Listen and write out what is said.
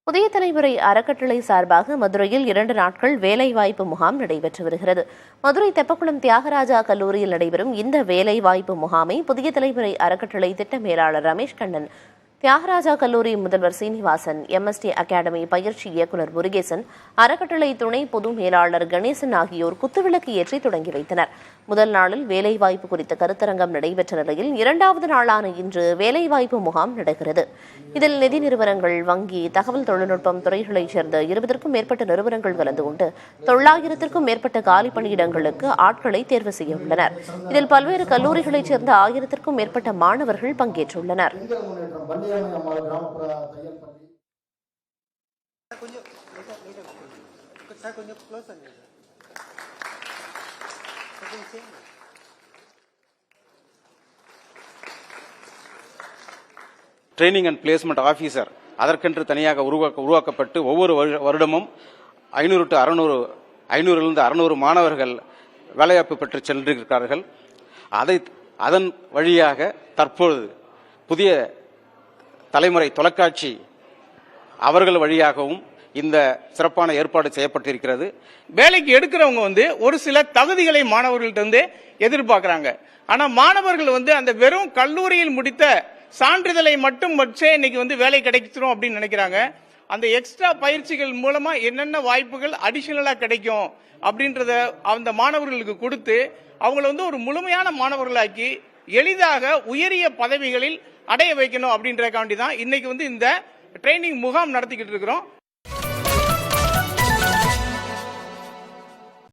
புதிய தலைமுறை அறக்கட்டளை சார்பாக மதுரையில் 2 நாட்கள் வேலைவாய்ப்பு முகாம் நடைபெற்று வருகிறது. மதுரை தெப்பக்குளம் தியாகராஜா கல்லூரியில் நடைபெறும் இந்த வேலைவாய்ப்பு முகாமை புதிய தலைமுறை அறக்கட்டளை திட்ட மேலாளர் ரமேஷ் கண்ணன், தியாகராஜா கல்லூரி முதல்வர் சீனிவாசன், எம்எஸ்டி அகாடமி பயிற்சி இயக்குநர் முருகேசன், அறக்கட்டளை துணை பொது மேலாளர் கணேசன் ஆகியோர் குத்துவிளக்கு ஏற்றி தொடங்கி வைத்தனர். முதல் நாளில் வேலைவாய்ப்பு குறித்த கருத்தரங்கம் நடைபெற்ற நிலையில் 2வது நாளான இன்று வேலைவாய்ப்பு முகாம் நடக்கிறது. இதில் நிதி நிறுவனங்கள், வங்கி, தகவல் தொழில்நுட்பம் துறைகளைச் சேர்ந்த 20க்கும் மேற்பட்ட நிறுவனங்கள் கலந்து கொண்டு 900க்கும் மேற்பட்ட காலி பணியிடங்களுக்கு ஆட்களை தேர்வு செய்ய உள்ளனர். இதில் பல்வேறு கல்லூரிகளைச் சேர்ந்த 1000க்கும் மேற்பட்ட மாணவர்கள் பங்கேற்றுள்ளனர். ட்ரைனிங் அண்ட் பிளேஸ்மெண்ட் ஆபீசர் அதற்கென்று தனியாக உருவாக்கப்பட்டு ஒவ்வொரு வருடமும் 500 to 600 மாணவர்கள் வேலைவாய்ப்பு பெற்று சென்றிருக்கிறார்கள். அதன் வழியாக தற்பொழுது புதிய தலைமுறை தொலைக்காட்சி அவர்கள் வழியாகவும் இந்த சிறப்பான ஏற்பாடு செய்யப்பட்டிருக்கிறது. வேலைக்கு எடுக்கிறவங்க ஒரு சில தகுதிகளை மாணவர்கள்ட்ட எதிர்பார்க்கிறாங்க. ஆனா மாணவர்கள் அந்த வெறும் கல்லூரியில் முடித்த சான்றிதழை மட்டும் வச்சே இன்னைக்கு வேலை கிடைச்சிரும் அப்படின்னு நினைக்கிறாங்க. அந்த எக்ஸ்ட்ரா பயிற்சிகள் மூலமா என்னென்ன வாய்ப்புகள் அடிஷனலா கிடைக்கும் அப்படின்றத அந்த மாணவர்களுக்கு கொடுத்து அவங்கள ஒரு முழுமையான மாணவர்களாக்கி எளிதாக உயரிய பதவிகளில் அடைய வைக்கணும் அப்படின்றக்காண்டி தான் இன்னைக்கு இந்த ட்ரைனிங் முகாம் நடத்திக்கிட்டு இருக்கிறோம்.